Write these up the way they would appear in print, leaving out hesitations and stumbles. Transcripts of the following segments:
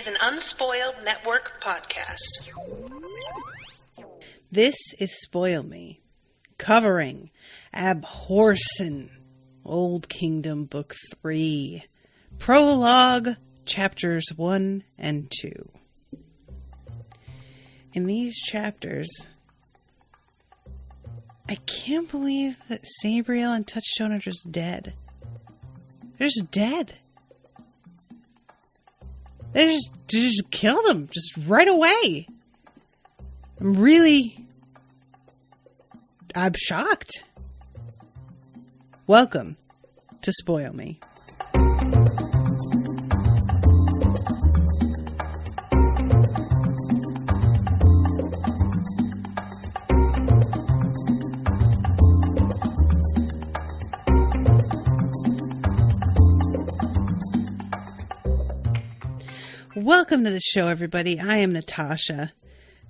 an Unspoiled Network podcast. This is Spoil Me, covering Abhorsen, Old Kingdom Book 3, Prologue, Chapters 1 and 2. In these chapters, I can't believe that Sabriel and Touchstone are just dead. They're just dead. They just killed them just right away. I'm shocked. Welcome to Spoil Me. Welcome to the show, everybody. I am Natasha.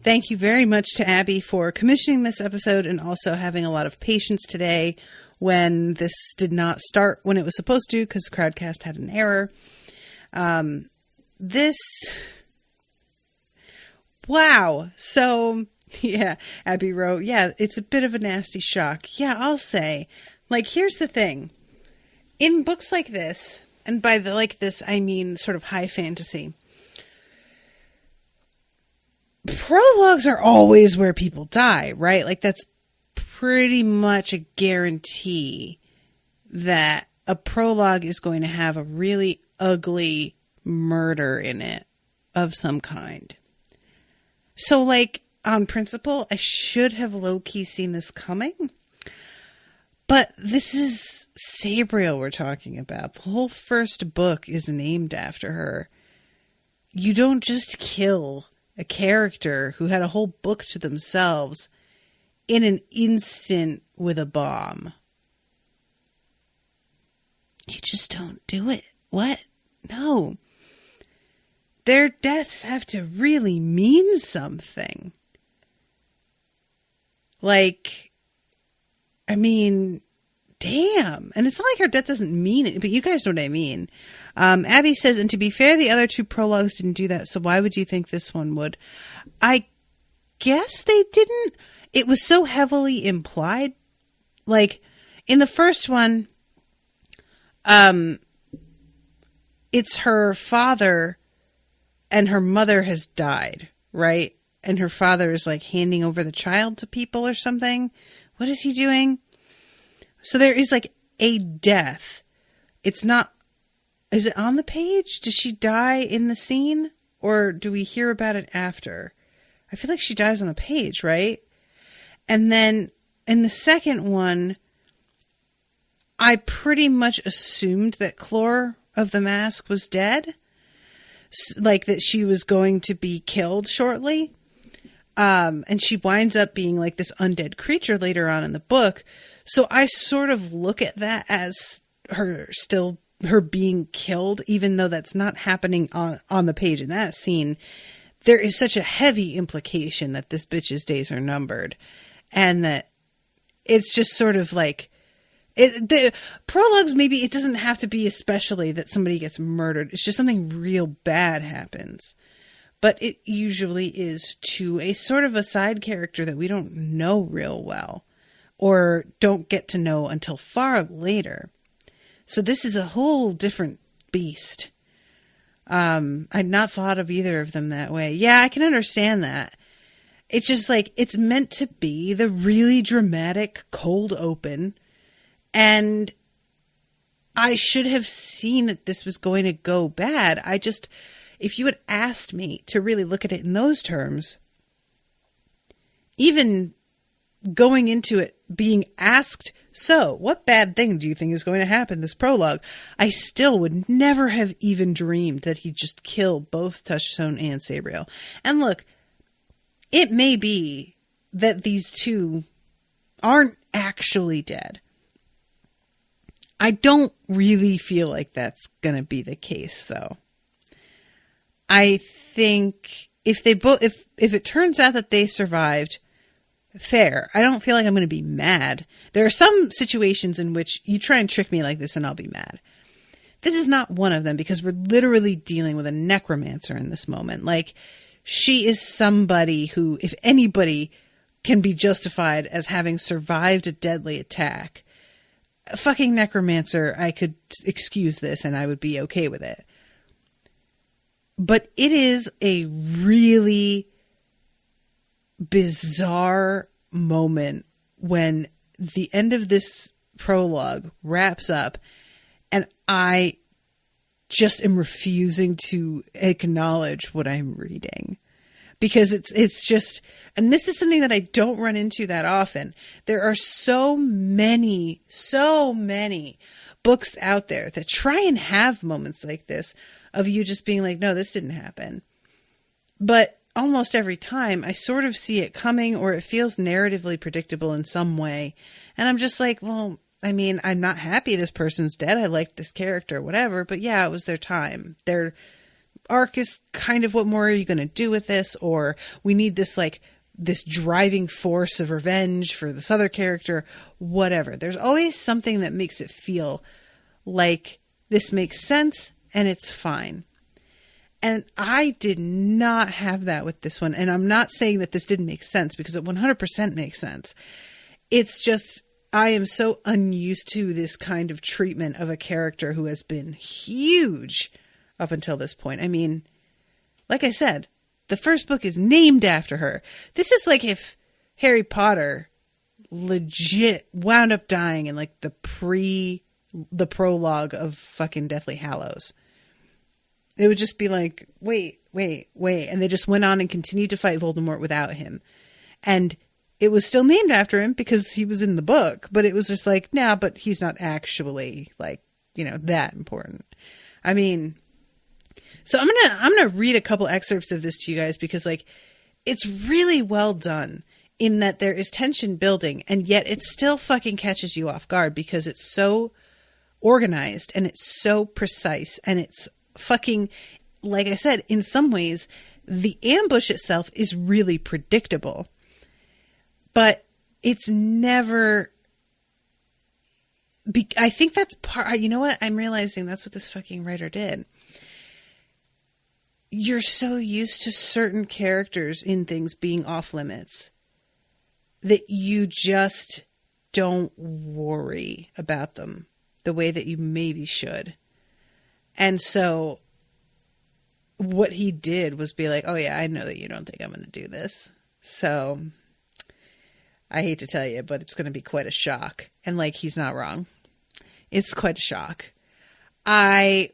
Thank you very much to Abbey for commissioning this episode and also having a lot of patience today when this did not start when it was supposed to because Crowdcast had an error. Wow. So, yeah, Abbey wrote, yeah, it's a bit of a nasty shock. Yeah, I'll say. Here's the thing. In books like this, and by this, I mean sort of high fantasy, prologues are always where people die, right? That's pretty much a guarantee that a prologue is going to have a really ugly murder in it of some kind. So, on principle, I should have low-key seen this coming. But this is Sabriel we're talking about. The whole first book is named after her. You don't just kill a character who had a whole book to themselves in an instant with a bomb. You just don't do it. What? No. Their deaths have to really mean something. Damn. And it's not like her death doesn't mean it, but you guys know what I mean. Abbey says, and to be fair, the other two prologues didn't do that, so why would you think this one would? I guess they didn't. It was so heavily implied. In the first one, it's her father and her mother has died, right? And her father is handing over the child to people or something. What is he doing? So there is a death. It's not. Is it on the page? Does she die in the scene? Or do we hear about it after? I feel like she dies on the page, right? And then in the second one, I pretty much assumed that Clore of the Mask was dead. That she was going to be killed shortly. And she winds up being this undead creature later on in the book. So I sort of look at that as her being killed, even though that's not happening on the page in that scene. There is such a heavy implication that this bitch's days are numbered, and that it's just sort of the prologues. Maybe it doesn't have to be especially that somebody gets murdered. It's just something real bad happens, but it usually is to a sort of a side character that we don't know real well, or don't get to know until far later. So this is a whole different beast. I'd not thought of either of them that way. Yeah, I can understand that. It's just it's meant to be the really dramatic cold open. And I should have seen that this was going to go bad. If you had asked me to really look at it in those terms, even going into it being asked, so what bad thing do you think is going to happen this prologue? I still would never have even dreamed that he'd just kill both Touchstone and Sabriel. And look, it may be that these two aren't actually dead. I don't really feel like that's going to be the case, though. I think if it turns out that they survived, fair. I don't feel like I'm going to be mad. There are some situations in which you try and trick me like this and I'll be mad. This is not one of them, because we're literally dealing with a necromancer in this moment. Like, she is somebody who, if anybody can be justified as having survived a deadly attack, a fucking necromancer, I could excuse this and I would be okay with it. But it is a really bizarre moment when the end of this prologue wraps up, and I just am refusing to acknowledge what I'm reading, because it's just, and this is something that I don't run into that often. There are so many books out there that try and have moments like this of you just being like, no, this didn't happen. But almost every time I sort of see it coming, or it feels narratively predictable in some way. And I'm just like, well, I mean, I'm not happy this person's dead. I like this character, whatever. But yeah, it was their time. Their arc is kind of, what more are you going to do with this? Or we need this, like, this driving force of revenge for this other character, whatever. There's always something that makes it feel like this makes sense and it's fine. And I did not have that with this one. And I'm not saying that this didn't make sense, because it 100% makes sense. It's just, I am so unused to this kind of treatment of a character who has been huge up until this point. I mean, like I said, the first book is named after her. This is like if Harry Potter legit wound up dying in like the prologue of fucking Deathly Hallows. It would just be like, wait. And they just went on and continued to fight Voldemort without him. And it was still named after him because he was in the book, but it was just like, nah, but he's not actually, like, you know, that important. I mean, so I'm going to read a couple excerpts of this to you guys, because, like, it's really well done in that there is tension building, and yet it still fucking catches you off guard because it's so organized and it's so precise, and it's fucking, like I said, in some ways, the ambush itself is really predictable, but it's never, I think that's part, you know what? I'm realizing that's what this fucking writer did. You're so used to certain characters in things being off limits that you just don't worry about them the way that you maybe should. And so what he did was be like, oh yeah, I know that you don't think I'm going to do this. So I hate to tell you, but it's going to be quite a shock. And, like, he's not wrong. It's quite a shock. I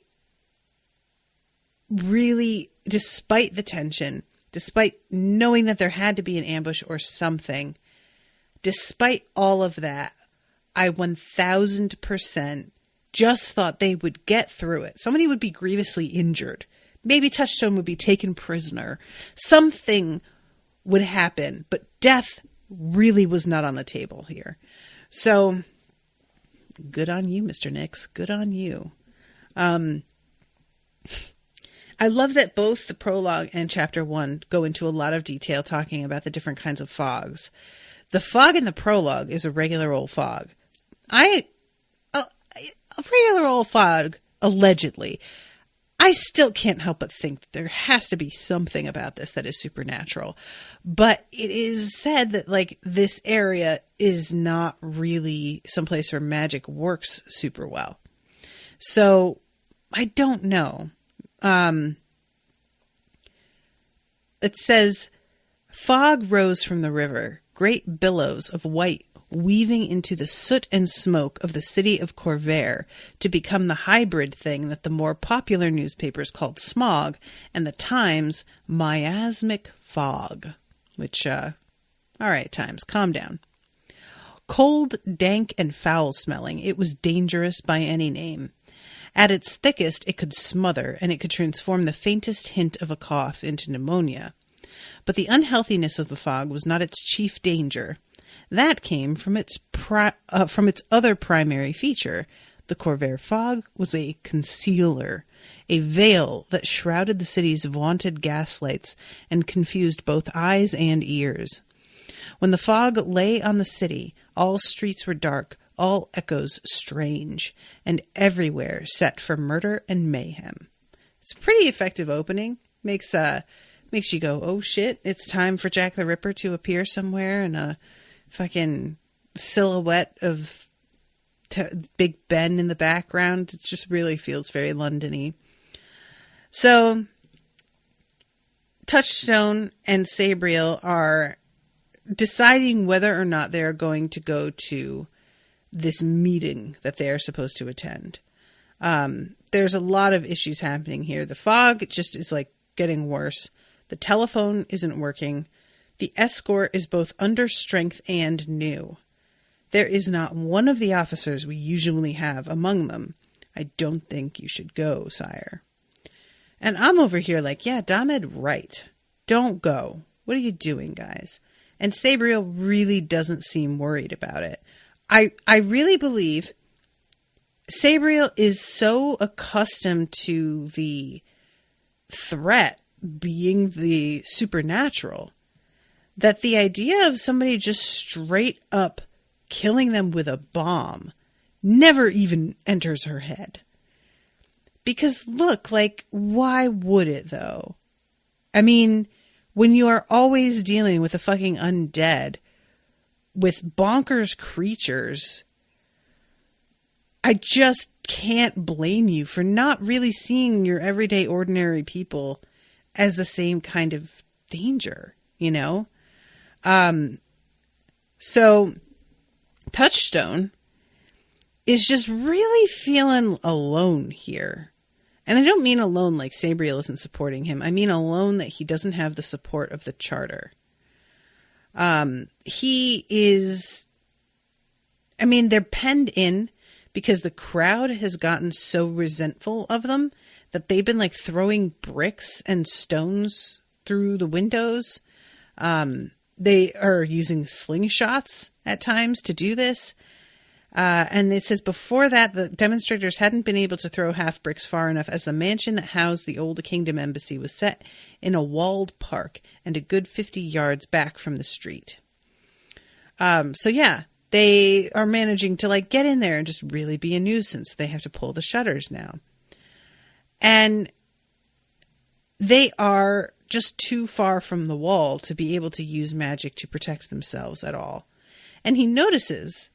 really, despite the tension, despite knowing that there had to be an ambush or something, despite all of that, I 1000% just thought they would get through it. Somebody would be grievously injured. Maybe Touchstone would be taken prisoner. Something would happen, but death really was not on the table here. So, good on you, Mr. Nix. Good on you. I love that both the prologue and chapter 1 go into a lot of detail talking about the different kinds of fogs. The fog in the prologue is a regular old fog. A regular old fog, allegedly. I still can't help but think that there has to be something about this that is supernatural. But it is said that, like, this area is not really someplace where magic works super well. So, I don't know. It says, fog rose from the river, great billows of white weaving into the soot and smoke of the city of Corvair to become the hybrid thing that the more popular newspapers called smog and the Times miasmic fog. Which, all right, Times, calm down. Cold, dank, and foul-smelling, it was dangerous by any name. At its thickest, it could smother, and it could transform the faintest hint of a cough into pneumonia. But the unhealthiness of the fog was not its chief danger. That came from its other primary feature. The Corvair fog was a concealer, a veil that shrouded the city's vaunted gaslights and confused both eyes and ears. When the fog lay on the city, all streets were dark, all echoes strange, and everywhere set for murder and mayhem. It's a pretty effective opening. Makes you go, oh shit, it's time for Jack the Ripper to appear somewhere in a fucking silhouette of Big Ben in the background. It just really feels very London-y. So Touchstone and Sabriel are deciding whether or not they are going to go to this meeting that they are supposed to attend. There's a lot of issues happening here. The fog just is like getting worse. The telephone isn't working. The escort is both under strength and new. There is not one of the officers we usually have among them. I don't think you should go, sire. And I'm over here like, yeah, Damed, right. Don't go. What are you doing, guys? And Sabriel really doesn't seem worried about it. I really believe Sabriel is so accustomed to the threat being the supernatural that the idea of somebody just straight up killing them with a bomb never even enters her head. Because look, like, why would it though? I mean, when you are always dealing with the fucking undead, with bonkers creatures, I just can't blame you for not really seeing your everyday ordinary people as the same kind of danger, you know? So Touchstone is just really feeling alone here. And I don't mean alone like Sabriel isn't supporting him. I mean alone that he doesn't have the support of the charter. He is, I mean, they're penned in because the crowd has gotten so resentful of them that they've been like throwing bricks and stones through the windows. They are using slingshots at times to do this. And it says before that, the demonstrators hadn't been able to throw half bricks far enough as the mansion that housed the old kingdom embassy was set in a walled park and a good 50 yards back from the street. So yeah, they are managing to like get in there and just really be a nuisance. They have to pull the shutters now. And they are just too far from the wall to be able to use magic to protect themselves at all. And he notices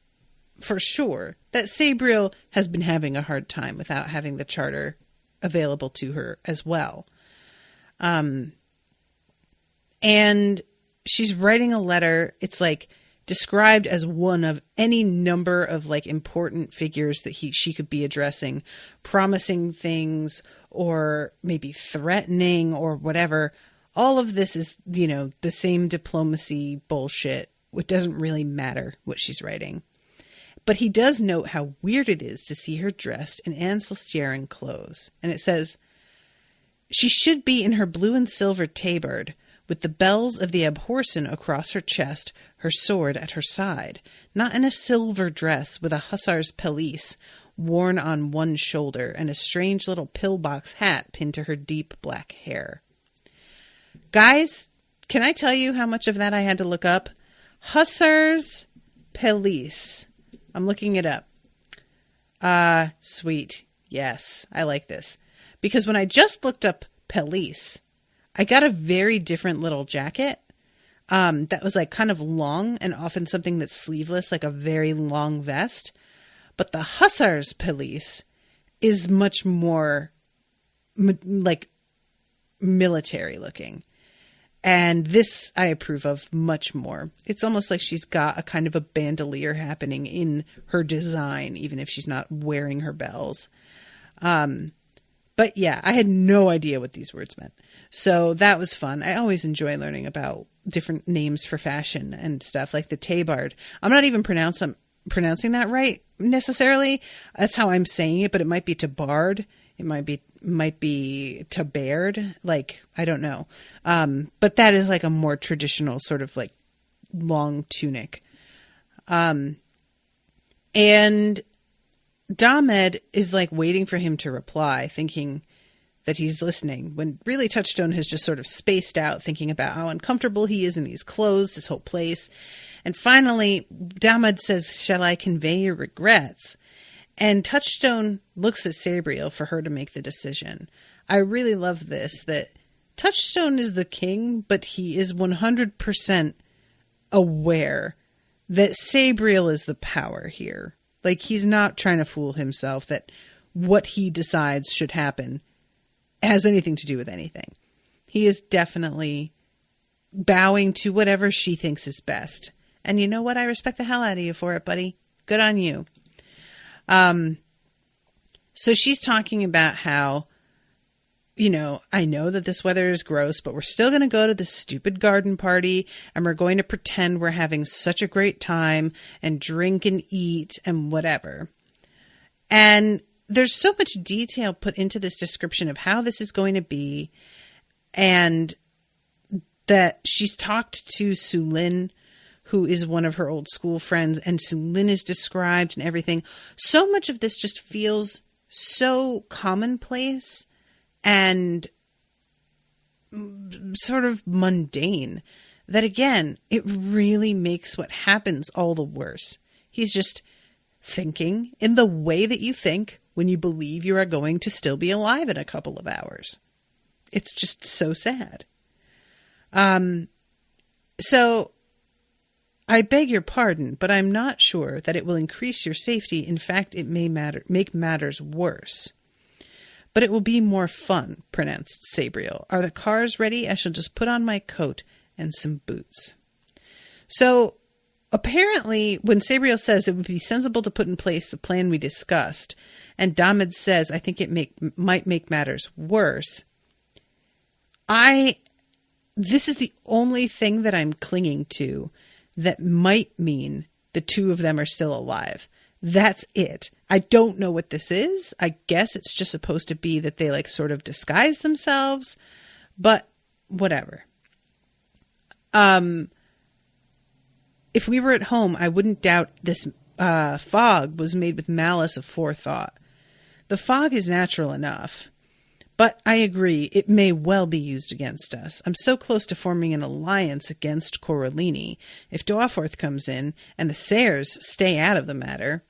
for sure that Sabriel has been having a hard time without having the charter available to her as well. And she's writing a letter. It's like described as one of any number of like important figures that she could be addressing, promising things or maybe threatening or whatever. All of this is, you know, the same diplomacy bullshit. It doesn't really matter what she's writing. But he does note how weird it is to see her dressed in Ancestarian clothes. And it says, she should be in her blue and silver tabard, with the bells of the Abhorsen across her chest, her sword at her side, not in a silver dress with a hussar's pelisse worn on one shoulder and a strange little pillbox hat pinned to her deep black hair. Guys, can I tell you how much of that I had to look up? Hussar's pelisse. I'm looking it up. Sweet. Yes, I like this. Because when I just looked up pelisse, I got a very different little jacket that was like kind of long and often something that's sleeveless, like a very long vest. But the hussar's pelisse is much more like military looking. And this I approve of much more. It's almost like she's got a kind of a bandolier happening in her design, even if she's not wearing her bells. But yeah, I had no idea what these words meant. So that was fun. I always enjoy learning about different names for fashion and stuff, like the tabard. I'm not even pronouncing that right necessarily. That's how I'm saying it, but it might be tabard. It might be tabard. Like, I don't know. But that is like a more traditional sort of like long tunic. And Damed is like waiting for him to reply, thinking that he's listening, when really Touchstone has just sort of spaced out, thinking about how uncomfortable he is in these clothes, this whole place. And finally, Damod says, shall I convey your regrets? And Touchstone looks at Sabriel for her to make the decision. I really love this, that Touchstone is the king, but he is 100% aware that Sabriel is the power here. Like, he's not trying to fool himself that what he decides should happen has anything to do with anything. He is definitely bowing to whatever she thinks is best. And you know what? I respect the hell out of you for it, buddy. Good on you. So she's talking about how, I know that this weather is gross, but we're still going to go to this stupid garden party, and we're going to pretend we're having such a great time and drink and eat and whatever. And there's so much detail put into this description of how this is going to be, and that she's talked to Sulin, who is one of her old school friends, and Sulin is described and everything. So much of this just feels so commonplace and sort of mundane that, again, it really makes what happens all the worse. He's just thinking in the way that you think when you believe you are going to still be alive in a couple of hours. It's just so sad. So I beg your pardon, but I'm not sure that it will increase your safety. In fact, it may make matters worse. But it will be more fun, pronounced Sabriel. Are the cars ready? I shall just put on my coat and some boots. So apparently, when Sabriel says it would be sensible to put in place the plan we discussed, and Damod says, I think it might make matters worse, this is the only thing that I'm clinging to that might mean the two of them are still alive. That's it. I don't know what this is. I guess it's just supposed to be that they sort of disguise themselves, but whatever. If we were at home, I wouldn't doubt this fog was made with malice aforethought. The fog is natural enough, but I agree it may well be used against us. I'm so close to forming an alliance against Corellini. If Dwarforth comes in and the Sayers stay out of the matter.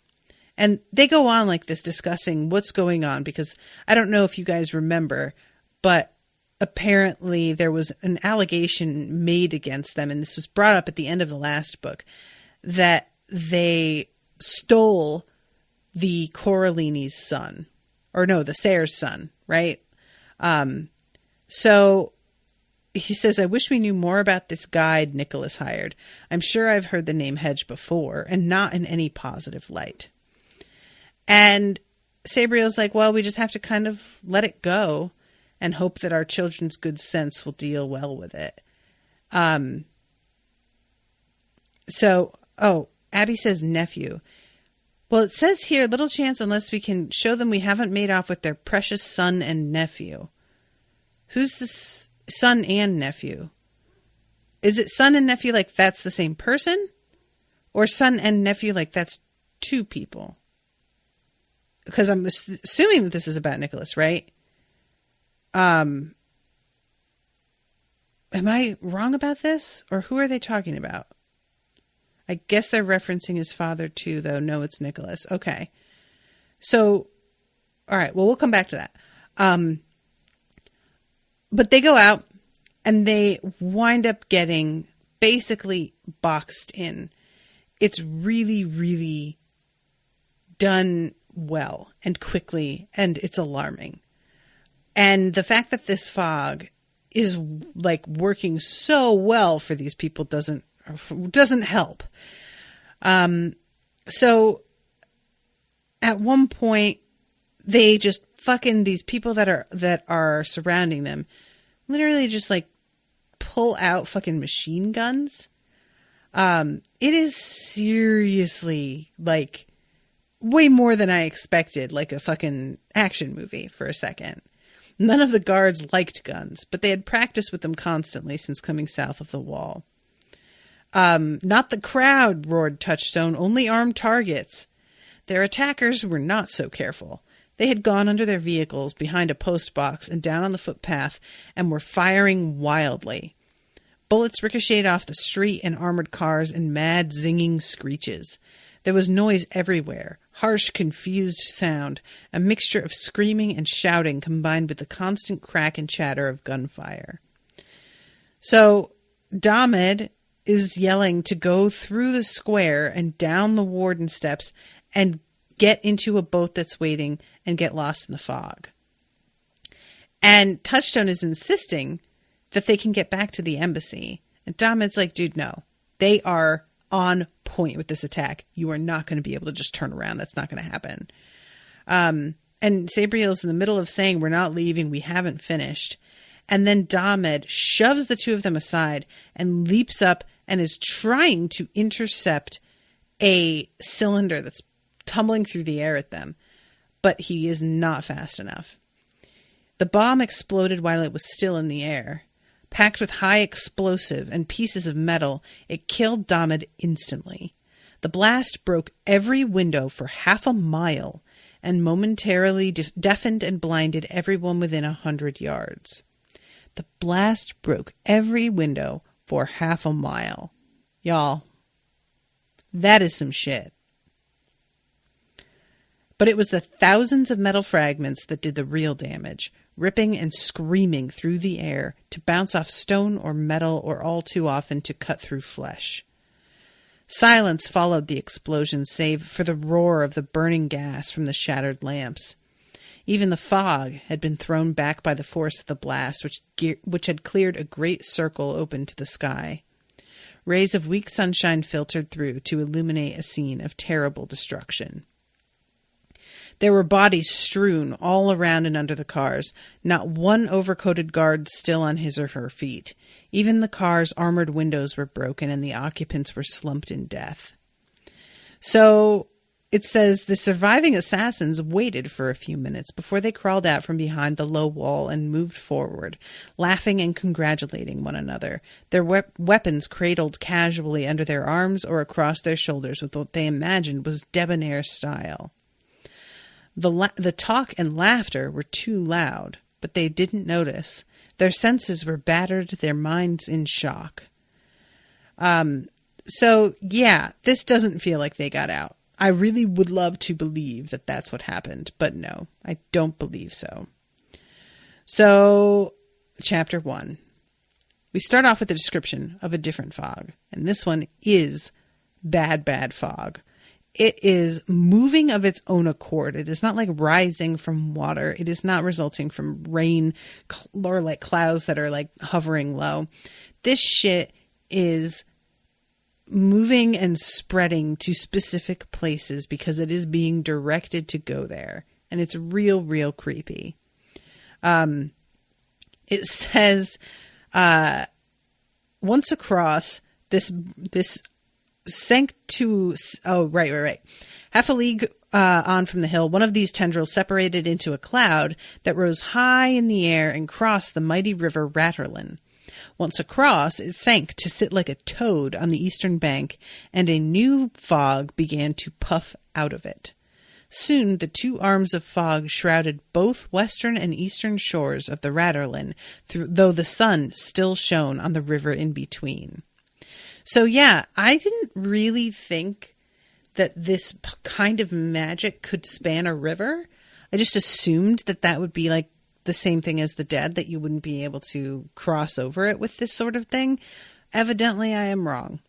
And they go on like this discussing what's going on, because I don't know if you guys remember, but apparently there was an allegation made against them, and this was brought up at the end of the last book, that they stole the Corellini's son. Or no, the Sayers' son, right? So he says, I wish we knew more about this guide Nicholas hired. I'm sure I've heard the name Hedge before, and not in any positive light. And Sabriel's like, well, we just have to kind of let it go and hope that our children's good sense will deal well with it. Abbey says nephew. Well, it says here, little chance unless we can show them we haven't made off with their precious son and nephew. Who's this son and nephew? Is it son and nephew like that's the same person? Or son and nephew like that's two people? Because I'm assuming that this is about Nicholas, right? Am I wrong about this? Or who are they talking about? I guess they're referencing his father too, though. No, it's Nicholas. Okay. So, all right. Well, we'll come back to that. But they go out and they wind up getting basically boxed in. It's really, really done well and quickly, and it's alarming. And the fact that this fog is working so well for these people doesn't help. So at one point they just fucking, these people that are surrounding them literally just pull out fucking machine guns. It is seriously way more than I expected, like a fucking action movie for a second. None of the guards liked guns, but they had practiced with them constantly since coming south of the wall. Not the crowd, roared Touchstone, only armed targets. Their attackers were not so careful. They had gone under their vehicles, behind a post box, and down on the footpath, and were firing wildly. Bullets ricocheted off the street and armored cars in mad, zinging screeches. There was noise everywhere, harsh, confused sound, a mixture of screaming and shouting combined with the constant crack and chatter of gunfire. So Damed is yelling to go through the square and down the warden steps and get into a boat that's waiting and get lost in the fog. And Touchstone is insisting that they can get back to the embassy. And Damed's like, dude, no. They are on point with this attack. You are not going to be able to just turn around. That's not going to happen. And Sabriel's in the middle of saying, we're not leaving. We haven't finished. And then Damed shoves the two of them aside and leaps up and is trying to intercept a cylinder that's tumbling through the air at them. But he is not fast enough. The bomb exploded while it was still in the air. Packed with high explosive and pieces of metal, it killed Damed instantly. The blast broke every window for half a mile and momentarily deafened and blinded everyone within 100 yards. The blast broke every window for half a mile. Y'all, that is some shit. But it was the thousands of metal fragments that did the real damage, ripping and screaming through the air to bounce off stone or metal or all too often to cut through flesh. Silence followed the explosion save for the roar of the burning gas from the shattered lamps. Even the fog had been thrown back by the force of the blast, which had cleared a great circle open to the sky. Rays of weak sunshine filtered through to illuminate a scene of terrible destruction. There were bodies strewn all around and under the cars, not one overcoated guard still on his or her feet. Even the car's armored windows were broken and the occupants were slumped in death. So it says the surviving assassins waited for a few minutes before they crawled out from behind the low wall and moved forward, laughing and congratulating one another, their weapons cradled casually under their arms or across their shoulders with what they imagined was debonair style. The talk and laughter were too loud, but they didn't notice. Their senses were battered, their minds in shock. So, yeah, this doesn't feel like they got out. I really would love to believe that that's what happened, but no, I don't believe so. So, Chapter 1. We start off with a description of a different fog, and this one is bad, bad fog. It is moving of its own accord. It is not like rising from water. It is not resulting from rain or like clouds that are like hovering low. This shit is moving and spreading to specific places because it is being directed to go there. And it's real, real creepy. It says, once across this sank to, right. Half a league on from the hill, one of these tendrils separated into a cloud that rose high in the air and crossed the mighty river Ratterlin. Once across, it sank to sit like a toad on the eastern bank, and a new fog began to puff out of it. Soon the two arms of fog shrouded both western and eastern shores of the Ratterlin, though the sun still shone on the river in between. So yeah, I didn't really think that this kind of magic could span a river. I just assumed that that would be like the same thing as the dead, that you wouldn't be able to cross over it with this sort of thing. Evidently, I am wrong.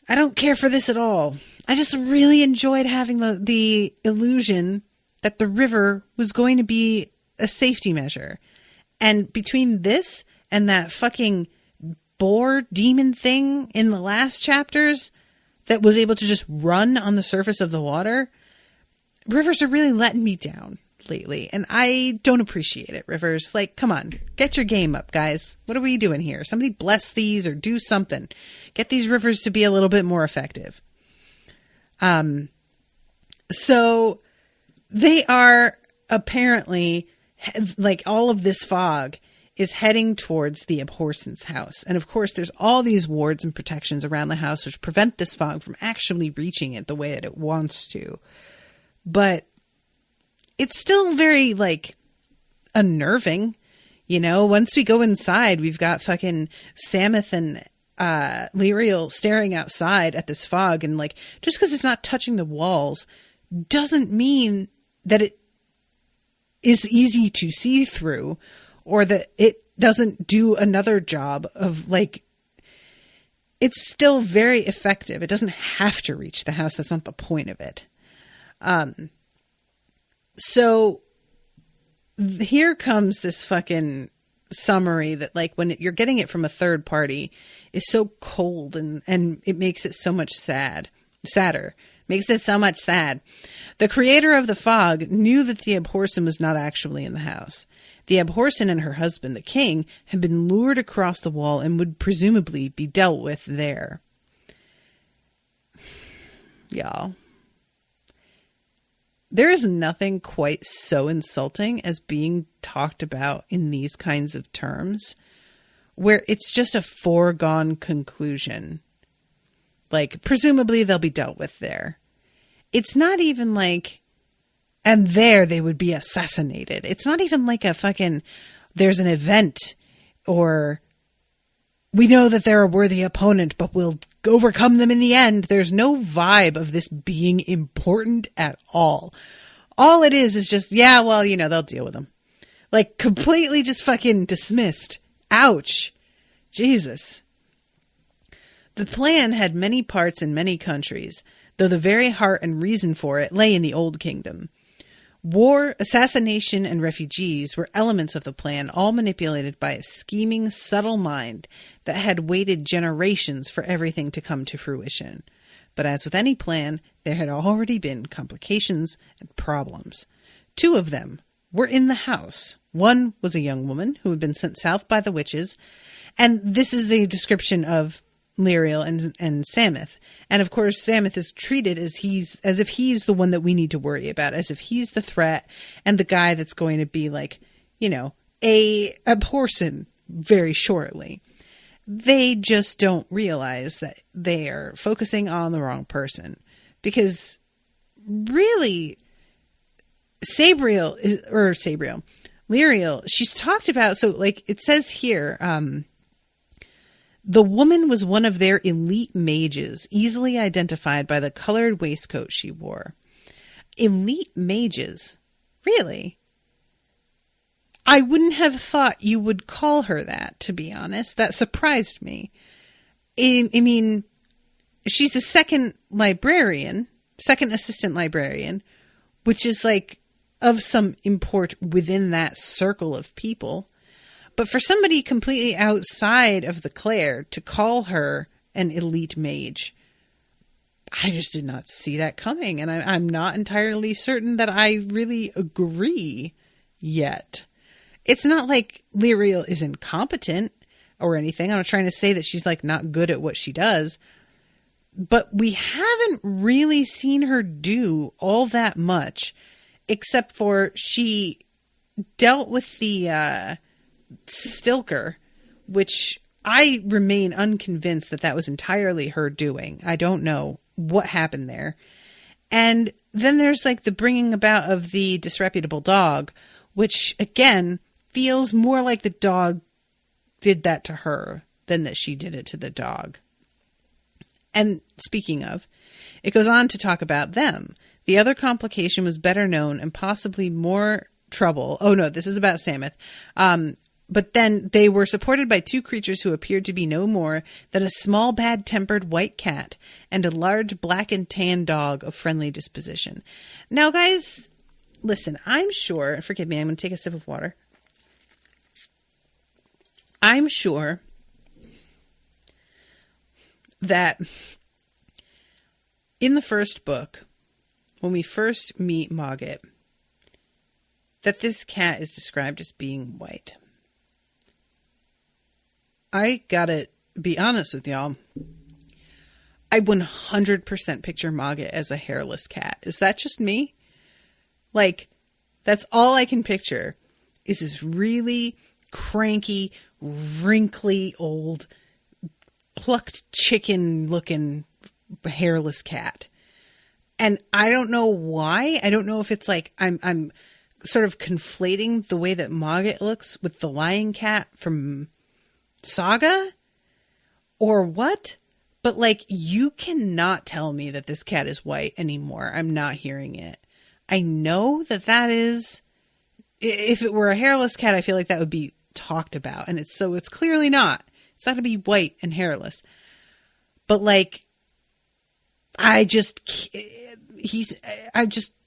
I don't care for this at all. I just really enjoyed having the illusion that the river was going to be a safety measure. And between this and that fucking boar demon thing in the last chapters that was able to just run on the surface of the water, rivers are really letting me down lately, and I don't appreciate it. Rivers, like, come on, get your game up, guys. What are we doing here? Somebody bless these or do something. Get these rivers to be a little bit more effective. So they are apparently, like, all of this fog is heading towards the Abhorsen's house. And of course, there's all these wards and protections around the house which prevent this fog from actually reaching it the way that it wants to. But it's still very, like, unnerving. You know, once we go inside, we've got fucking Sameth and Lirael staring outside at this fog, and like, just because it's not touching the walls doesn't mean that it is easy to see through, or that it doesn't do another job of like, it's still very effective. It doesn't have to reach the house. That's not the point of it. So here comes this fucking summary that, like, when you're getting it from a third party, is so cold and it makes it so much sadder. Makes it so much sad. The creator of the fog knew that the Abhorsen was not actually in the house. The Abhorsen and her husband, the king, had been lured across the wall and would presumably be dealt with there. Y'all. There is nothing quite so insulting as being talked about in these kinds of terms, where it's just a foregone conclusion. Like, presumably they'll be dealt with there. It's not even like, and there they would be assassinated. It's not even like a fucking, there's an event, or we know that they're a worthy opponent, but we'll overcome them in the end. There's no vibe of this being important at all. All it is just, yeah, well, you know, they'll deal with them. Like, completely just fucking dismissed. Ouch. Jesus. The plan had many parts in many countries, though the very heart and reason for it lay in the Old Kingdom. War, assassination, and refugees were elements of the plan, all manipulated by a scheming, subtle mind that had waited generations for everything to come to fruition. But as with any plan, there had already been complications and problems. 2 of them were in the house. One was a young woman who had been sent south by the witches, and this is a description of Lirael and Sameth. And of course, Sameth is treated as if he's the one that we need to worry about, as if he's the threat and the guy that's going to be like, you know, a Abhorsen very shortly. They just don't realize that they are focusing on the wrong person, because really Lirael, she's talked about, so like it says here, the woman was one of their elite mages, easily identified by the colored waistcoat she wore. Elite mages? Really? I wouldn't have thought you would call her that, to be honest. That surprised me. I mean, she's a second assistant librarian, which is like of some import within that circle of people. But for somebody completely outside of the Claire to call her an elite mage, I just did not see that coming. And I'm not entirely certain that I really agree yet. It's not like Lirael is incompetent or anything. I'm not trying to say that she's like not good at what she does. But we haven't really seen her do all that much, except for she dealt with the Stilker, which I remain unconvinced that was entirely her doing. I don't know what happened there. And then there's like the bringing about of the disreputable dog, which again feels more like the dog did that to her than that she did it to the dog. And speaking of, it goes on to talk about them. The other complication was better known and possibly more trouble. Oh no, this is about Sameth. But then they were supported by 2 creatures who appeared to be no more than a small, bad-tempered white cat and a large black and tan dog of friendly disposition. Now, guys, listen, I'm sure, forgive me, I'm going to take a sip of water. I'm sure that in the first book, when we first meet Mogget, that this cat is described as being white. I gotta be honest with y'all. I 100% picture Mogget as a hairless cat. Is that just me? Like, that's all I can picture is this really cranky, wrinkly, old, plucked chicken looking hairless cat. And I don't know why. I don't know if it's like I'm sort of conflating the way that Mogget looks with the lion cat from Saga or what? But like, you cannot tell me that this cat is white anymore. I'm not hearing it. I know that is, if it were a hairless cat, I feel like that would be talked about. And it's clearly not. It's not going to be white and hairless. But like, I just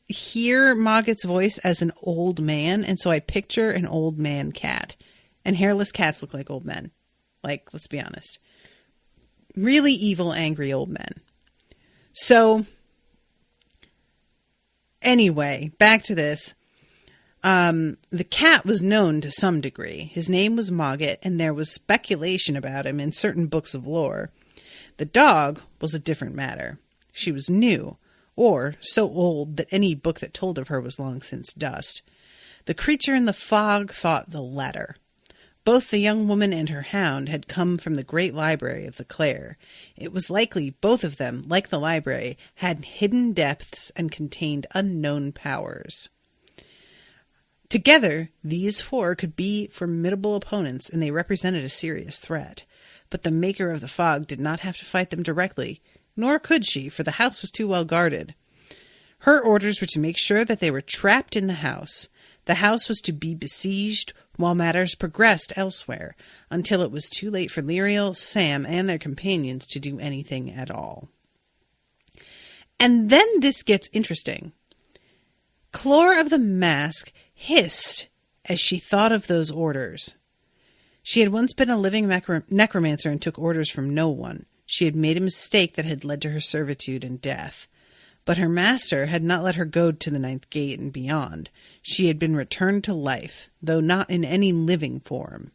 hear Mogget's voice as an old man. And so I picture an old man cat. And hairless cats look like old men. Like, let's be honest. Really evil, angry old men. So, anyway, back to this. The cat was known to some degree. His name was Mogget, and there was speculation about him in certain books of lore. The dog was a different matter. She was new, or so old that any book that told of her was long since dust. The creature in the fog thought the latter. Both the young woman and her hound had come from the great library of the Clare. It was likely both of them, like the library, had hidden depths and contained unknown powers. Together, these four could be formidable opponents, and they represented a serious threat. But the maker of the fog did not have to fight them directly, nor could she, for the house was too well guarded. Her orders were to make sure that they were trapped in the house. The house was to be besieged while matters progressed elsewhere, until it was too late for Lirael, Sam, and their companions to do anything at all. And then this gets interesting. Clore of the Mask hissed as she thought of those orders. She had once been a living necromancer and took orders from no one. She had made a mistake that had led to her servitude and death. But her master had not let her go to the ninth gate and beyond. She had been returned to life, though not in any living form.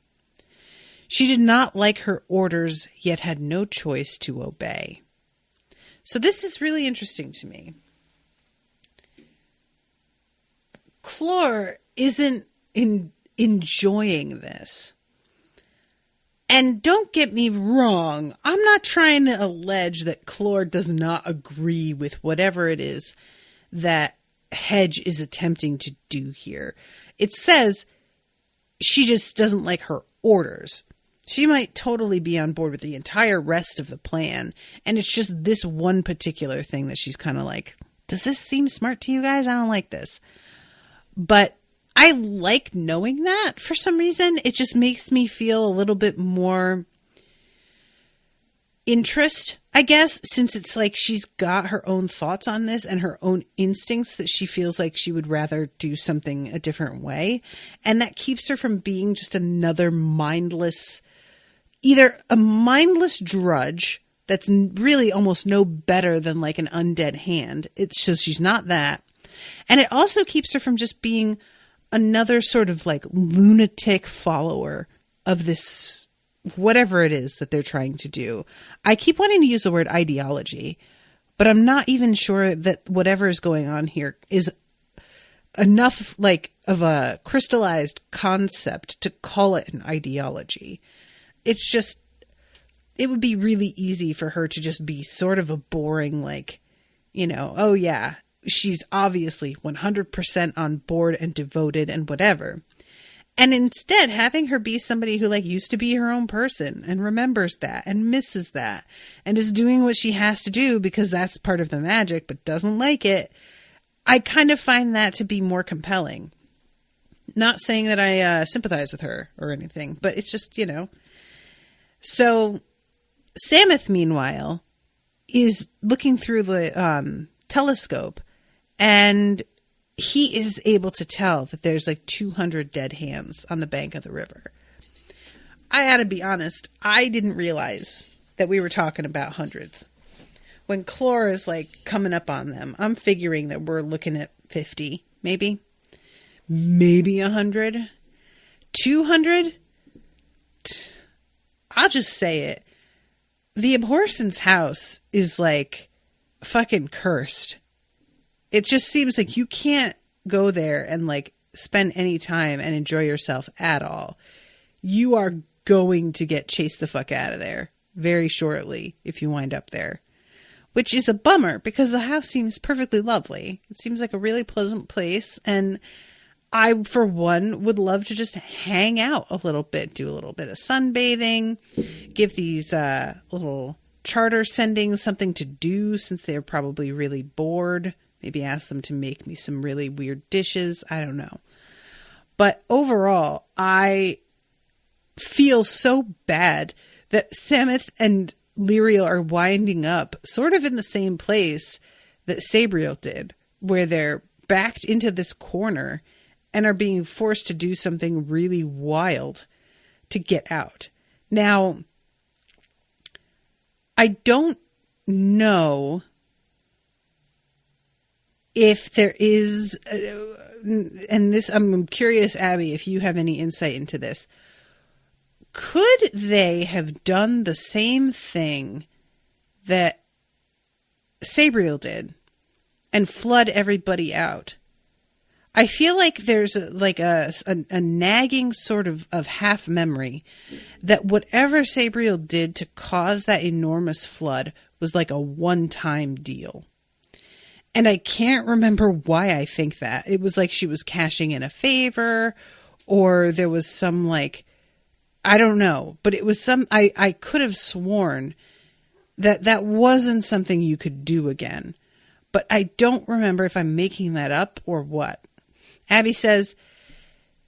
She did not like her orders, yet had no choice to obey. So this is really interesting to me. Clore isn't enjoying this. And don't get me wrong, I'm not trying to allege that Clore does not agree with whatever it is that Hedge is attempting to do here. It says she just doesn't like her orders. She might totally be on board with the entire rest of the plan, and it's just this one particular thing that she's kind of like, does this seem smart to you guys? I don't like this. But I like knowing that for some reason. It just makes me feel a little bit more interest, I guess, since it's like she's got her own thoughts on this and her own instincts that she feels like she would rather do something a different way. And that keeps her from being just another mindless, either a mindless drudge that's really almost no better than like an undead hand. It's so she's not that. And it also keeps her from just being another sort of like lunatic follower of this, whatever it is that they're trying to do. I keep wanting to use the word ideology, but I'm not even sure that whatever is going on here is enough like of a crystallized concept to call it an ideology. It's just, it would be really easy for her to just be sort of a boring, like, you know, oh yeah, she's obviously 100% on board and devoted and whatever. And instead having her be somebody who like used to be her own person and remembers that and misses that and is doing what she has to do because that's part of the magic, but doesn't like it. I kind of find that to be more compelling. Not saying that I sympathize with her or anything, but it's just, you know. So Sameth, meanwhile, is looking through the telescope, and he is able to tell that there's like 200 dead hands on the bank of the river. I gotta be honest, I didn't realize that we were talking about hundreds. When Clore is like coming up on them, I'm figuring that we're looking at 50, maybe 100, 200. I'll just say it. The Abhorsen's house is like fucking cursed. It just seems like you can't go there and like spend any time and enjoy yourself at all. You are going to get chased the fuck out of there very shortly if you wind up there, which is a bummer because the house seems perfectly lovely. It seems like a really pleasant place, and I, for one, would love to just hang out a little bit, do a little bit of sunbathing, give these little charter sendings something to do since they're probably really bored. Maybe ask them to make me some really weird dishes. I don't know. But overall, I feel so bad that Sameth and Lirael are winding up sort of in the same place that Sabriel did, where they're backed into this corner and are being forced to do something really wild to get out. Now, I don't know if there is, and this, I'm curious, Abbey, if you have any insight into this. Could they have done the same thing that Sabriel did and flood everybody out? I feel like there's a nagging sort of half memory that whatever Sabriel did to cause that enormous flood was like a one-time deal. And I can't remember why I think that. It was like she was cashing in a favor, or there was some I don't know, but it was I could have sworn that wasn't something you could do again. But I don't remember if I'm making that up or what. Abbey says,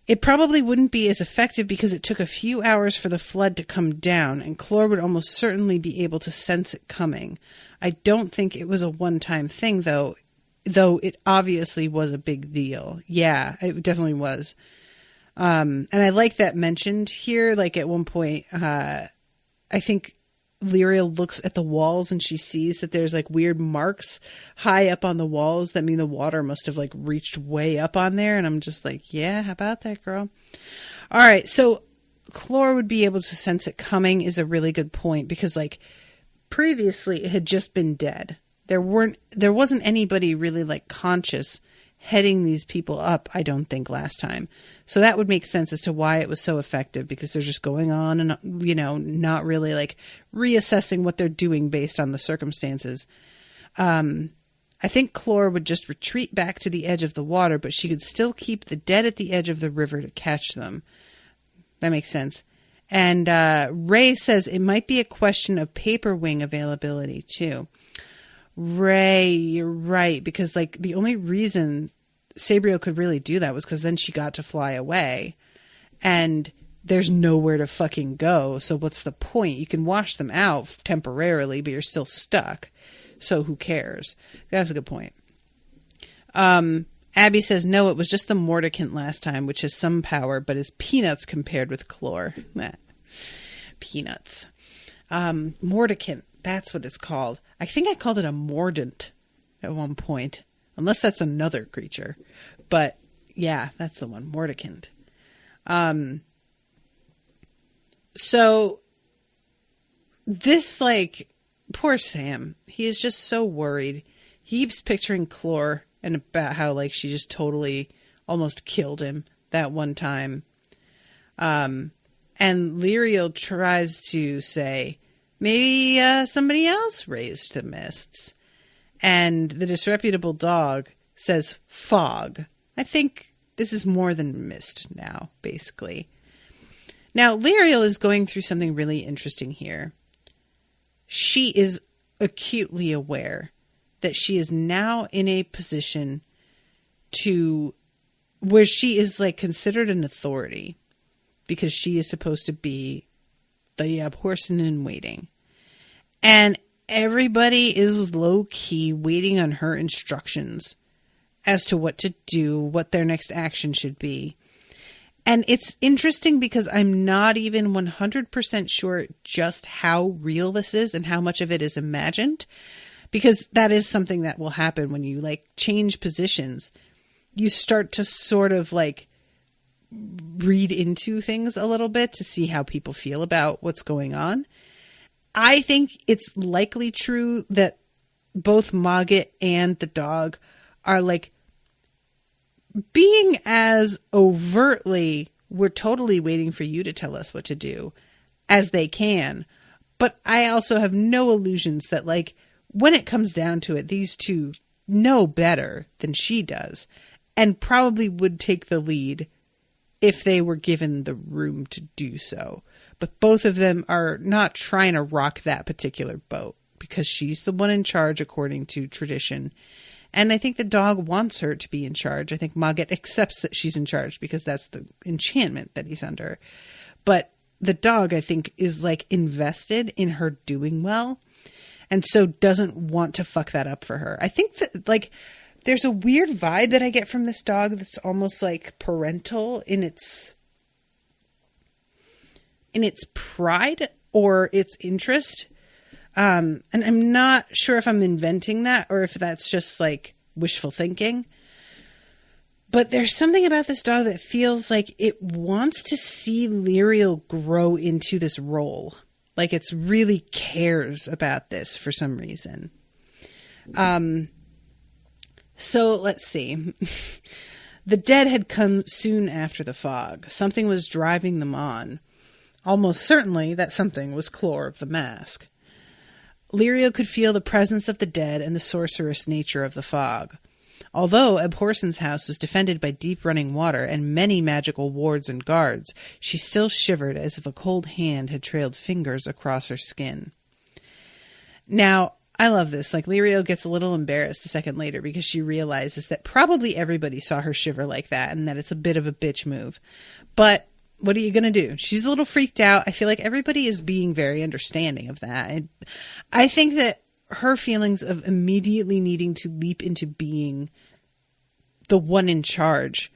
it probably wouldn't be as effective because it took a few hours for the flood to come down, and Clore would almost certainly be able to sense it coming. I don't think it was a one-time thing, though it obviously was a big deal. Yeah, it definitely was. And I like that mentioned here. Like at one point, I think Lirael looks at the walls and she sees that there's like weird marks high up on the walls that mean the water must have like reached way up on there. And I'm just like, yeah, how about that, girl? All right. So Clore would be able to sense it coming is a really good point, because like previously it had just been dead. There wasn't anybody really like conscious heading these people up, I don't think, last time. So that would make sense as to why it was so effective, because they're just going on and, not really like reassessing what they're doing based on the circumstances. I think Clore would just retreat back to the edge of the water, but she could still keep the dead at the edge of the river to catch them. That makes sense. And Ray says it might be a question of paper wing availability too. Ray, you're right, because like the only reason Sabriel could really do that was because then she got to fly away, and there's nowhere to fucking go. So what's the point? You can wash them out temporarily, but you're still stuck. So who cares? That's a good point. Abbey says, no, it was just the Mordicant last time, which has some power, but is peanuts compared with Clore. Peanuts. Mordicant. That's what it's called. I think I called it a mordant at one point. Unless that's another creature. But yeah, that's the one. Mordicant. So this, like, poor Sam. He is just so worried. He keeps picturing Clore and about how like she just totally almost killed him that one time. And Lirael tries to say, maybe somebody else raised the mists. And the disreputable dog says fog. I think this is more than mist now, basically. Now, Lirael is going through something really interesting here. She is acutely aware that she is now in a position where she is like considered an authority, because she is supposed to be the Abhorsen in waiting. And everybody is low-key waiting on her instructions as to what to do, what their next action should be. And it's interesting because I'm not even 100% sure just how real this is and how much of it is imagined, because that is something that will happen when you like change positions. You start to sort of like read into things a little bit to see how people feel about what's going on. I think it's likely true that both Mogget and the dog are like being as overtly, we're totally waiting for you to tell us what to do, as they can. But I also have no illusions that like when it comes down to it, these two know better than she does. and probably would take the lead if they were given the room to do so. But both of them are not trying to rock that particular boat because she's the one in charge according to tradition. And I think the dog wants her to be in charge. I think Maggot accepts that she's in charge because that's the enchantment that he's under. But the dog, I think, is like invested in her doing well, and so doesn't want to fuck that up for her. I think that like there's a weird vibe that I get from this dog that's almost like parental in its pride or its interest. And I'm not sure if I'm inventing that or if that's just like wishful thinking. But there's something about this dog that feels like it wants to see Lirael grow into this role. Like it's really cares about this for some reason. So let's see. The dead had come soon after the fog. Something was driving them on. Almost certainly that something was Clore of the Mask. Lirael could feel the presence of the dead and the sorcerous nature of the fog. Although Abhorsen's house was defended by deep running water and many magical wards and guards, she still shivered as if a cold hand had trailed fingers across her skin. Now, I love this. Like, Lirael gets a little embarrassed a second later because she realizes that probably everybody saw her shiver like that and that it's a bit of a bitch move. But what are you going to do? She's a little freaked out. I feel like everybody is being very understanding of that. And I think that her feelings of immediately needing to leap into being the one in charge.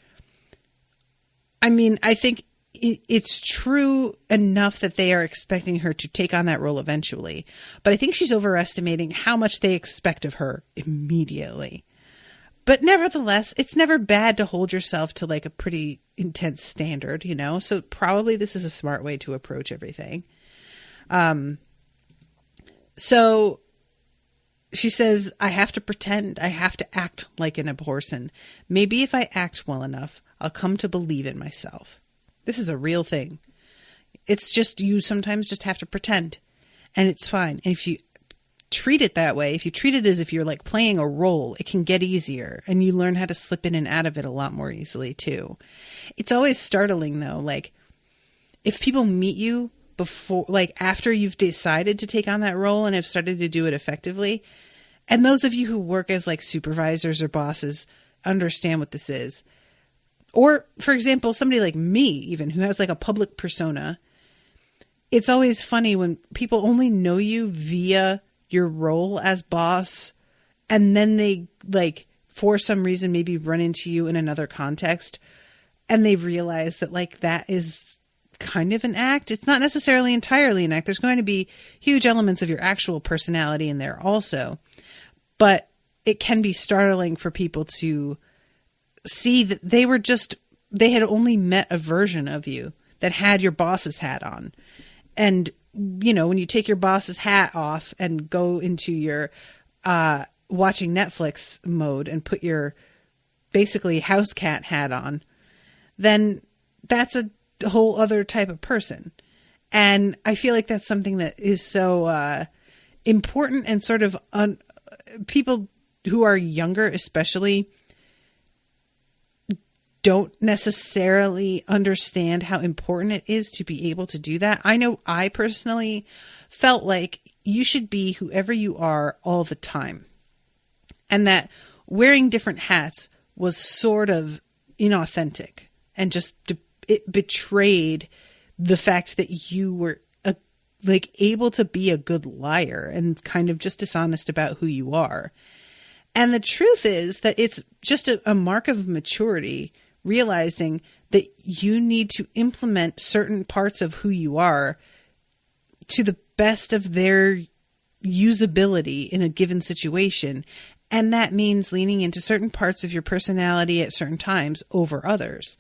I mean, I think it's true enough that they are expecting her to take on that role eventually. But I think she's overestimating how much they expect of her immediately. But nevertheless, it's never bad to hold yourself to like a pretty intense standard, you know? So probably this is a smart way to approach everything. So she says, I have to pretend, I have to act like an Abhorsen. Maybe if I act well enough, I'll come to believe in myself. This is a real thing. It's just, you sometimes just have to pretend, and it's fine. And if you treat it that way, if you treat it as if you're like playing a role, it can get easier, and you learn how to slip in and out of it a lot more easily too. It's always startling though, like if people meet you before, like after you've decided to take on that role and have started to do it effectively. And those of you who work as like supervisors or bosses understand what this is. Or for example, somebody like me, even who has like a public persona, it's always funny when people only know you via your role as boss. And then they like, for some reason, maybe run into you in another context and they realize that like that is kind of an act. It's not necessarily entirely an act. There's going to be huge elements of your actual personality in there also, but it can be startling for people to see that they had only met a version of you that had your boss's hat on. And, you know, when you take your boss's hat off and go into your watching Netflix mode and put your basically house cat hat on, then that's a whole other type of person. And I feel like that's something that is so important and sort of people who are younger especially don't necessarily understand how important it is to be able to do that. I know I personally felt like you should be whoever you are all the time. And that wearing different hats was sort of inauthentic and just it betrayed the fact that you were like able to be a good liar and kind of just dishonest about who you are. And the truth is that it's just a mark of maturity, realizing that you need to implement certain parts of who you are to the best of their usability in a given situation. And that means leaning into certain parts of your personality at certain times over others.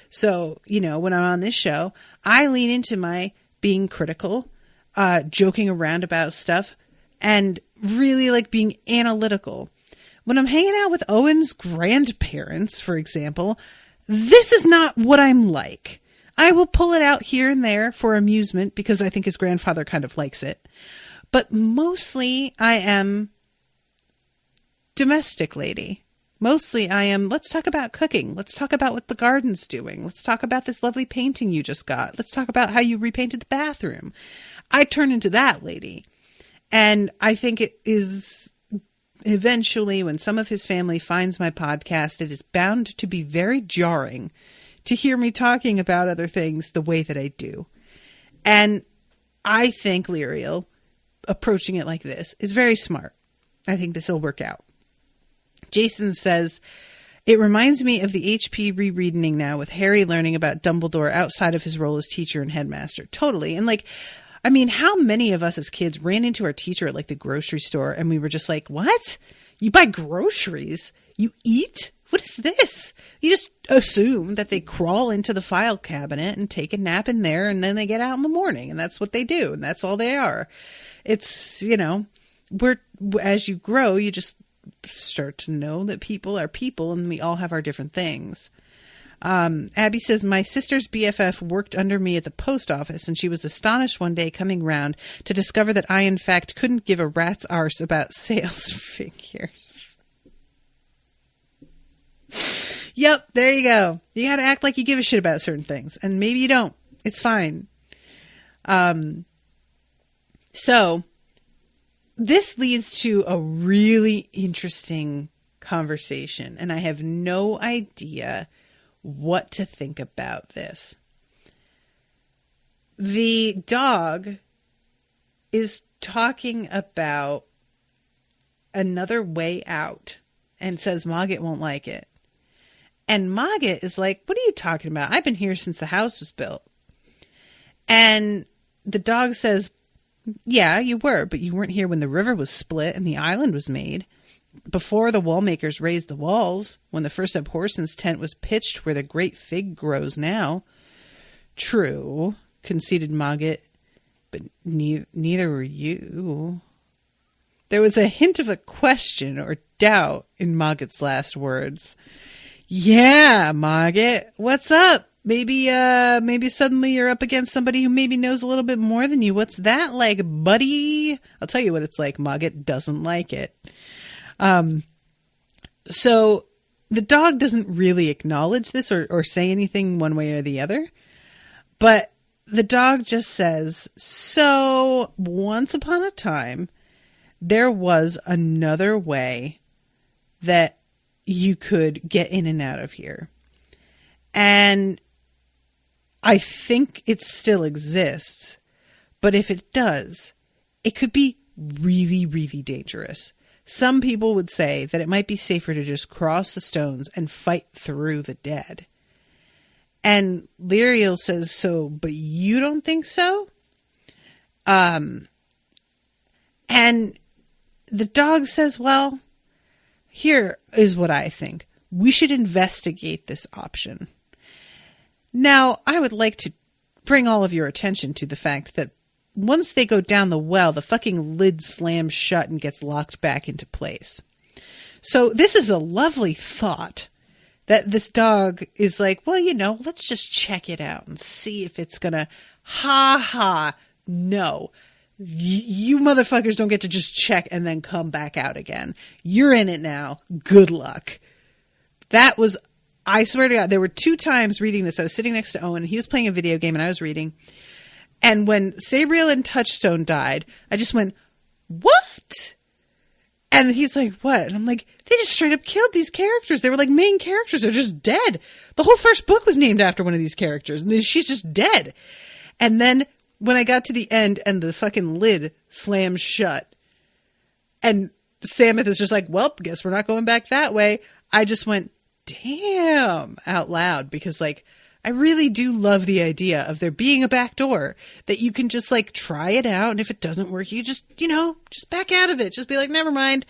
So, you know, when I'm on this show, I lean into my being critical, joking around about stuff, and really like being analytical. When I'm hanging out with Owen's grandparents, for example, this is not what I'm like. I will pull it out here and there for amusement because I think his grandfather kind of likes it. But mostly I am domestic lady. Mostly I am, let's talk about cooking. Let's talk about what the garden's doing. Let's talk about this lovely painting you just got. Let's talk about how you repainted the bathroom. I turn into that lady. And I think it is eventually, when some of his family finds my podcast, it is bound to be very jarring to hear me talking about other things the way that I do. And I think Lirael, approaching it like this, is very smart. I think this will work out. Jason says, it reminds me of the HP rereading now with Harry learning about Dumbledore outside of his role as teacher and headmaster. Totally. And like, I mean, how many of us as kids ran into our teacher at like the grocery store and we were just like, what? You buy groceries? You eat? What is this? You just assume that they crawl into the file cabinet and take a nap in there and then they get out in the morning and that's what they do. And that's all they are. It's, you know, as you grow, you just start to know that people are people and we all have our different things. Abby says, my sister's BFF worked under me at the post office and she was astonished one day coming round to discover that I in fact couldn't give a rat's arse about sales figures. Yep, there you go. You got to act like you give a shit about certain things and maybe you don't. It's fine. So this leads to a really interesting conversation and I have no idea what to think about this. The dog is talking about another way out and says Mogget won't like it. And Mogget is like, what are you talking about? I've been here since the house was built. And the dog says, yeah, you were, but you weren't here when the river was split and the island was made. Before the wall makers raised the walls, when the first Abhorsen's tent was pitched where the great fig grows now. True, conceded Mogget, but neither were you. There was a hint of a question or doubt in Mogget's last words. Yeah, Mogget, what's up? Maybe suddenly you're up against somebody who maybe knows a little bit more than you. What's that like, buddy? I'll tell you what it's like. Mogget doesn't like it. So the dog doesn't really acknowledge this or say anything one way or the other, but the dog just says, so once upon a time, there was another way that you could get in and out of here. And I think it still exists, but if it does, it could be really, really dangerous. Some people would say that it might be safer to just cross the stones and fight through the dead. And Lirael says, so, but you don't think so? And the dog says, well, here is what I think. We should investigate this option. Now, I would like to bring all of your attention to the fact that once they go down the well, the fucking lid slams shut and gets locked back into place. So this is a lovely thought that this dog is like, well, you know, let's just check it out and see if it's going to, no. You motherfuckers don't get to just check and then come back out again. You're in it now. Good luck. That was, I swear to God, there were 2 times reading this. I was sitting next to Owen. He was playing a video game and I was reading. And when Sabriel and Touchstone died, I just went, what? And he's like, what? And I'm like, they just straight up killed these characters. They were like main characters. They're just dead. The whole first book was named after one of these characters. And she's just dead. And then when I got to the end and the fucking lid slams shut and Sameth is just like, well, guess we're not going back that way. I just went, damn, out loud, because like, I really do love the idea of there being a back door that you can just like try it out. And if it doesn't work, you just, you know, just back out of it. Just be like, never mind.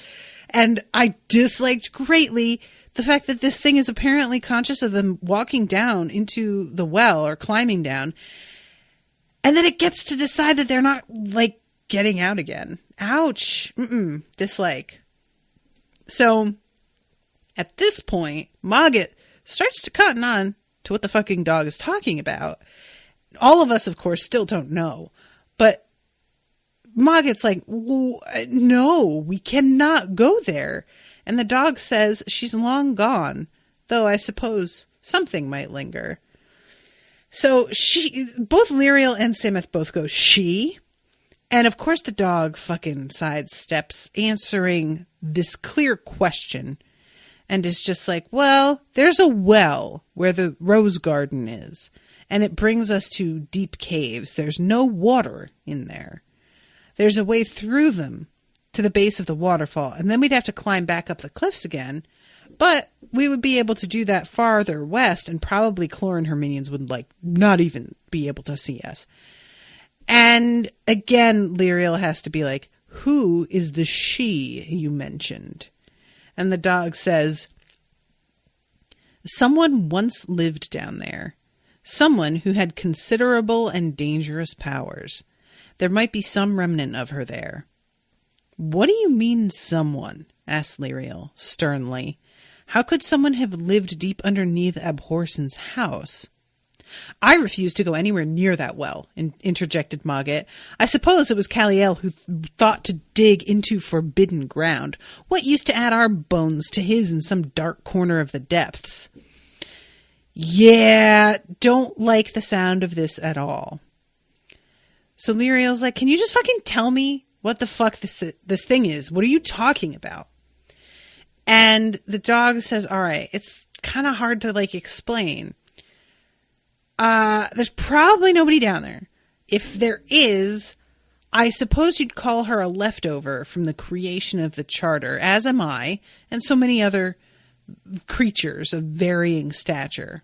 And I disliked greatly the fact that this thing is apparently conscious of them walking down into the well or climbing down. And then it gets to decide that they're not like getting out again. Ouch. Dislike. So at this point, Mogget starts to cotton on to what the fucking dog is talking about. All of us, of course, still don't know. But Mogget's like, no, we cannot go there. And the dog says she's long gone, though I suppose something might linger. So both Lirael and Sameth both go, she? And of course the dog fucking sidesteps answering this clear question and is just like, well, there's a well where the rose garden is, and it brings us to deep caves. There's no water in there. There's a way through them to the base of the waterfall, and then we'd have to climb back up the cliffs again, but we would be able to do that farther west, and probably Clore and her minions would not even be able to see us. And again, Lirael has to be like, who is the she you mentioned? And the dog says, someone once lived down there. Someone who had considerable and dangerous powers. There might be some remnant of her there. What do you mean, someone? Asked Lirael sternly. How could someone have lived deep underneath Abhorsen's house? I refuse to go anywhere near that well, interjected Mogget. I suppose it was Kaliel who thought to dig into forbidden ground. What use to add our bones to his in some dark corner of the depths? Yeah, don't like the sound of this at all. So Lirael's like, can you just fucking tell me what the fuck this thing is? What are you talking about? And the dog says, all right, it's kind of hard to explain. There's probably nobody down there. If there is, I suppose you'd call her a leftover from the creation of the Charter, as am I, and so many other creatures of varying stature.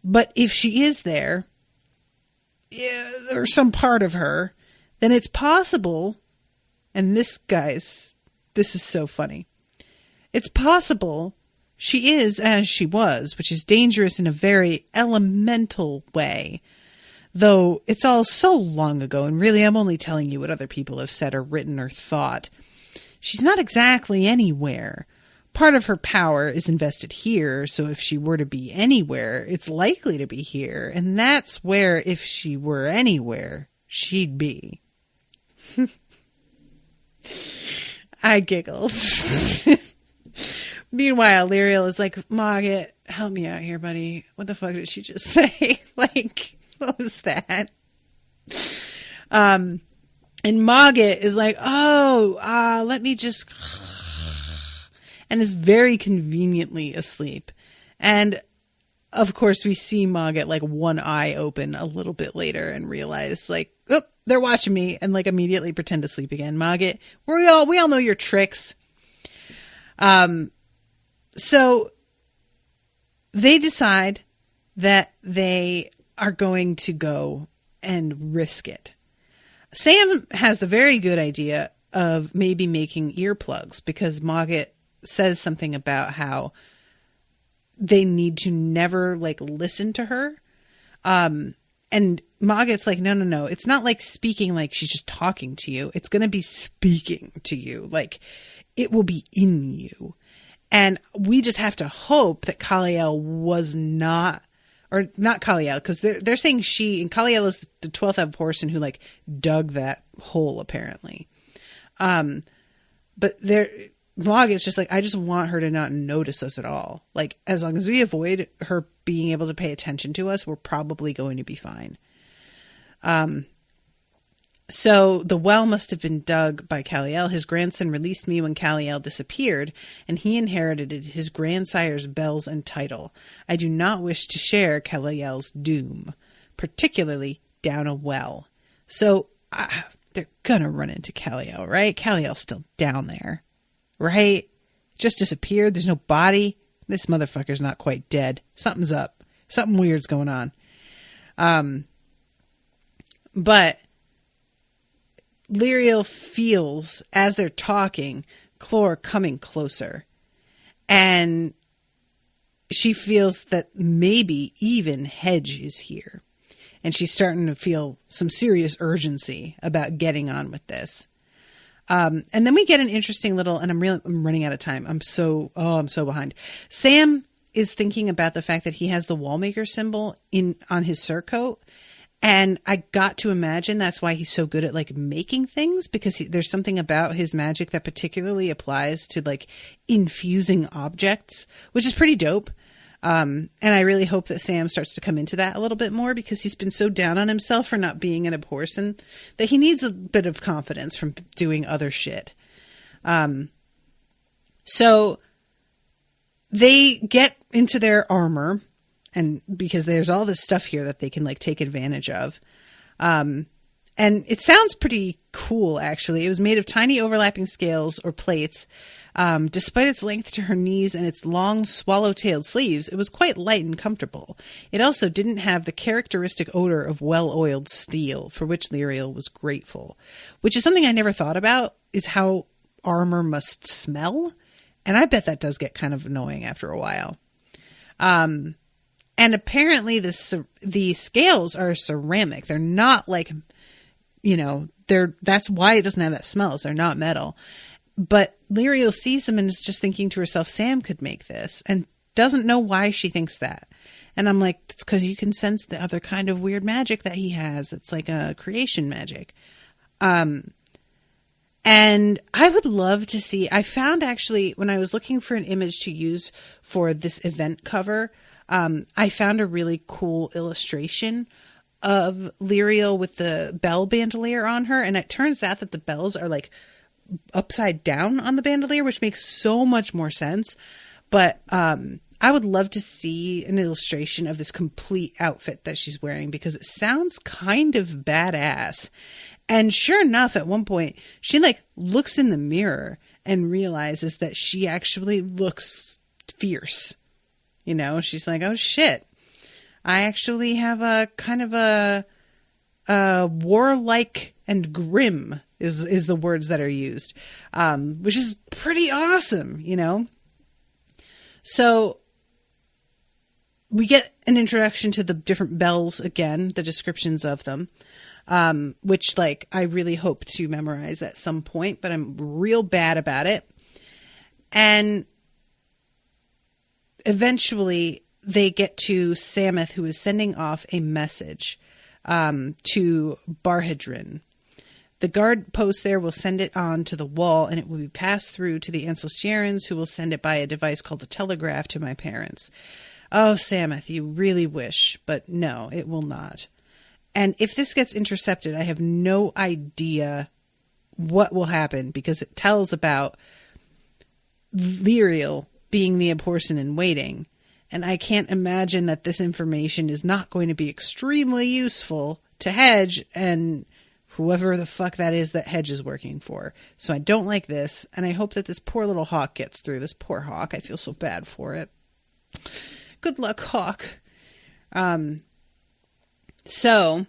But if she is there, or some part of her, then it's possible, and this is so funny. It's possible she is as she was, which is dangerous in a very elemental way. Though it's all so long ago, and really I'm only telling you what other people have said or written or thought. She's not exactly anywhere. Part of her power is invested here, so if she were to be anywhere, it's likely to be here. And that's where, if she were anywhere, she'd be. I giggled. Meanwhile, Lirael is like, Mogget, help me out here, buddy. What the fuck did she just say? What was that? And Mogget is like, let me just... and is very conveniently asleep. And, of course, we see Mogget, one eye open a little bit later and realize, they're watching me, and, immediately pretend to sleep again. Mogget, we all know your tricks. So they decide that they are going to go and risk it. Sam has the very good idea of maybe making earplugs, because Mogget says something about how they need to never listen to her. And Mogget's like, no. It's not speaking like she's just talking to you. It's going to be speaking to you. It will be in you. And we just have to hope that Kaliel was not, or not Kaliel, because they're saying she, and Kaliel is the 12th Abhorsen who dug that hole apparently. But Mogget's just I just want her to not notice us at all. As long as we avoid her being able to pay attention to us, we're probably going to be fine. So the well must have been dug by Kaliel. His grandson released me when Kaliel disappeared, and he inherited his grandsire's bells and title. I do not wish to share Kaliel's doom, particularly down a well. So they're gonna run into Kaliel, right? Kaliel's still down there, right? Just disappeared. There's no body. This motherfucker's not quite dead. Something's up. Something weird's going on. But Lirael feels, as they're talking, Clore coming closer. And she feels that maybe even Hedge is here. And she's starting to feel some serious urgency about getting on with this. And then we get an interesting little, and I'm running out of time. I'm so behind. Sam is thinking about the fact that he has the Wallmaker symbol on his surcoat. And I got to imagine that's why he's so good at like making things, because there's something about his magic that particularly applies to like infusing objects, which is pretty dope. And I really hope that Sam starts to come into that a little bit more, because he's been so down on himself for not being an Abhorsen that he needs a bit of confidence from doing other shit. So they get into their armor, and because there's all this stuff here that they can like take advantage of. And it sounds pretty cool, actually. It was made of tiny overlapping scales or plates. Despite its length to her knees and its long swallow-tailed sleeves, it was quite light and comfortable. It also didn't have the characteristic odor of well-oiled steel, for which Lirael was grateful. Which is something I never thought about, is how armor must smell. And I bet that does get kind of annoying after a while. And apparently the scales are ceramic. They're not like, that's why it doesn't have that smell, is they're not metal. But Lirael sees them and is just thinking to herself, Sam could make this, and doesn't know why she thinks that. And I'm like, it's because you can sense the other kind of weird magic that he has. It's like a creation magic. And I would love to see, I found actually, when I was looking for an image to use for this event cover, I found a really cool illustration of Lirael with the bell bandolier on her. And it turns out that the bells are like upside down on the bandolier, which makes so much more sense. But I would love to see an illustration of this complete outfit that she's wearing, because it sounds kind of badass. And sure enough, at one point, she like looks in the mirror and realizes that she actually looks fierce. She's like, oh shit, I actually have a kind of a warlike and grim is the words that are used, which is pretty awesome, So we get an introduction to the different bells again, the descriptions of them, which like I really hope to memorize at some point, but I'm real bad about it. And eventually they get to Sameth, who is sending off a message to Barhedrin. The guard post there will send it on to the wall, and it will be passed through to the Ancestierans, who will send it by a device called a telegraph to my parents. Oh, Sameth, you really wish, but no, it will not. And if this gets intercepted, I have no idea what will happen, because it tells about Lirael being the Abhorsen in waiting. And I can't imagine that this information is not going to be extremely useful to Hedge and whoever the fuck that is that Hedge is working for. So I don't like this, and I hope that this poor little Hawk gets through. This poor Hawk. I feel so bad for it. Good luck, Hawk. So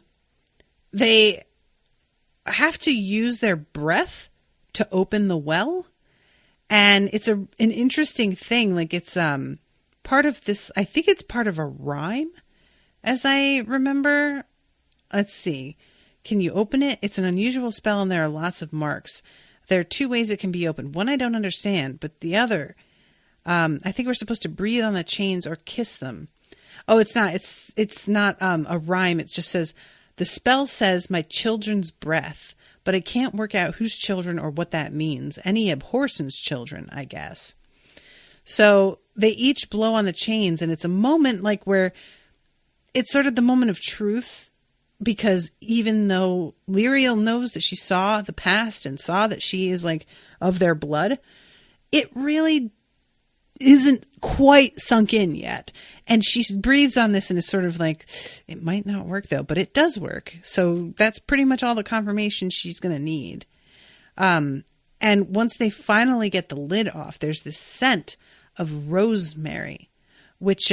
they have to use their breath to open the well. And it's an interesting thing. Like, it's part of this, I think it's part of a rhyme, as I remember. Let's see. Can you open it? It's an unusual spell, and there are lots of marks. There are two ways it can be opened. One I don't understand, but the other, I think we're supposed to breathe on the chains or kiss them. Oh, it's not. It's not a rhyme. It just says, the spell says my children's breath, but I can't work out whose children or what that means. Any Abhorsen's children, I guess. So they each blow on the chains, and it's a moment like where it's sort of the moment of truth, because even though Lirael knows that she saw the past and saw that she is like of their blood, it really isn't quite sunk in yet. And she breathes on this and is sort of like, it might not work though, but it does work. So that's pretty much all the confirmation she's going to need. And once they finally get the lid off, there's this scent of rosemary, which,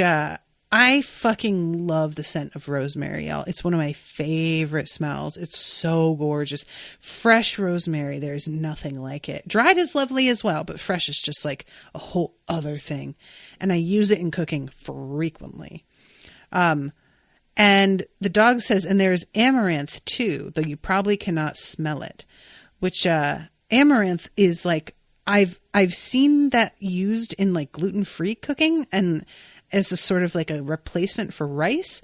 I fucking love the scent of rosemary, y'all. It's one of my favorite smells. It's so gorgeous. Fresh rosemary, there's nothing like it. Dried is lovely as well, but fresh is just like a whole other thing. And I use it in cooking frequently. And the dog says, and there's amaranth too, though you probably cannot smell it. Which amaranth is like, I've seen that used in like gluten-free cooking, and as a sort of like a replacement for rice.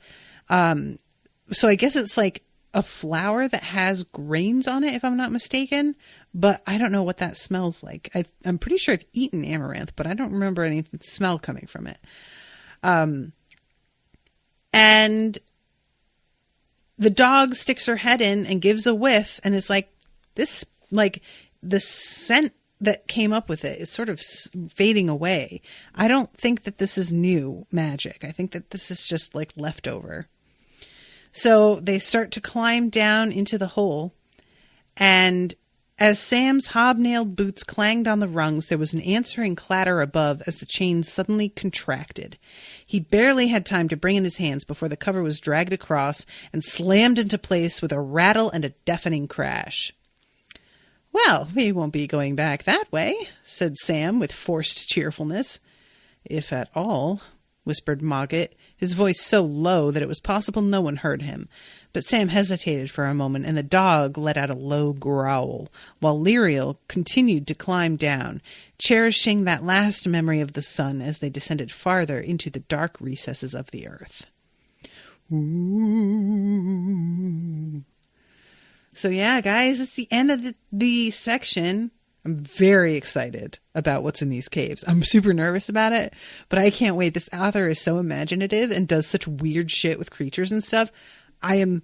so I guess it's like a flower that has grains on it, if I'm not mistaken, but I don't know what that smells like. I'm pretty sure I've eaten amaranth, but I don't remember any smell coming from it. And the dog sticks her head in and gives a whiff, and it's like this, like the scent that came up with it is sort of fading away. I don't think that this is new magic. I think that this is just like leftover. So they start to climb down into the hole, and as Sam's hobnailed boots clanged on the rungs, there was an answering clatter above as the chains suddenly contracted. He barely had time to bring in his hands before the cover was dragged across and slammed into place with a rattle and a deafening crash. "Well, we won't be going back that way," said Sam with forced cheerfulness. "If at all," whispered Mogget, his voice so low that it was possible no one heard him. But Sam hesitated for a moment, and the dog let out a low growl, while Lirael continued to climb down, cherishing that last memory of the sun as they descended farther into the dark recesses of the earth. Ooh. So yeah, guys, it's the end of the section. I'm very excited about what's in these caves. I'm super nervous about it, but I can't wait. This author is so imaginative and does such weird shit with creatures and stuff. I am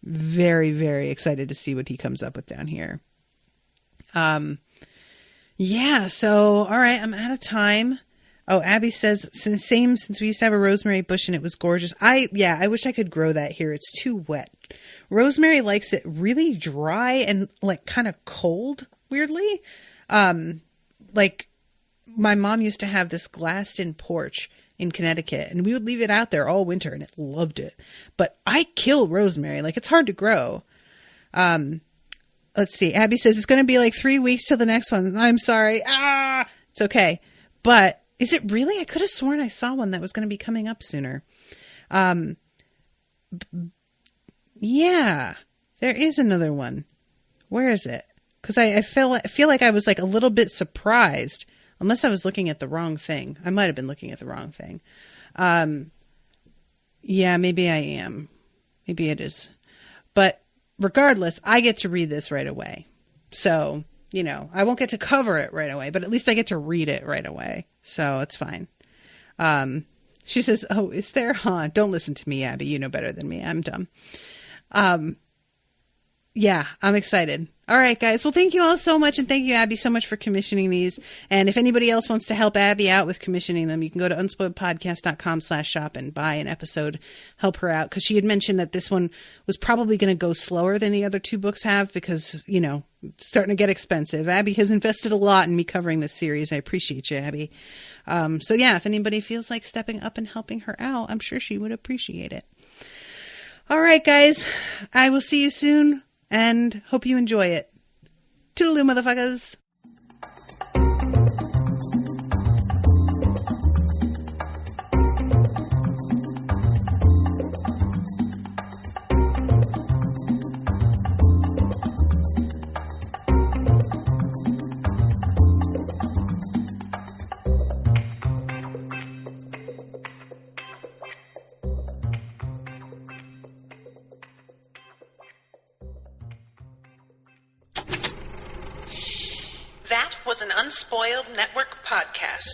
very, very excited to see what he comes up with down here. Yeah, so, all right, I'm out of time. Oh, Abbey says, since we used to have a rosemary bush and it was gorgeous. I wish I could grow that here. It's too wet. Rosemary likes it really dry and like kind of cold. Weirdly, like my mom used to have this glassed-in porch in Connecticut, and we would leave it out there all winter, and it loved it. But I kill rosemary; like it's hard to grow. Let's see. Abbey says it's going to be like 3 weeks till the next one. I'm sorry. It's okay. But is it really? I could have sworn I saw one that was going to be coming up sooner. Yeah, there is another one. Where is it? Because I feel like I was like a little bit surprised, unless I was looking at the wrong thing. I might have been looking at the wrong thing. Yeah, maybe I am. Maybe it is. But regardless, I get to read this right away. So, I won't get to cover it right away, but at least I get to read it right away. So it's fine. She says, "Oh, is there? Huh? Don't listen to me, Abby. You know better than me. I'm dumb." Yeah, I'm excited. All right, guys. Well, thank you all so much. And thank you, Abby, so much for commissioning these. And if anybody else wants to help Abby out with commissioning them, you can go to unspoiledpodcast.com/shop and buy an episode. Help her out. Because she had mentioned that this one was probably going to go slower than the other two books have because, it's starting to get expensive. Abby has invested a lot in me covering this series. I appreciate you, Abby. So yeah, if anybody feels like stepping up and helping her out, I'm sure she would appreciate it. All right, guys. I will see you soon. And hope you enjoy it. Toodaloo, motherfuckers. That was an Unspoiled Network podcast.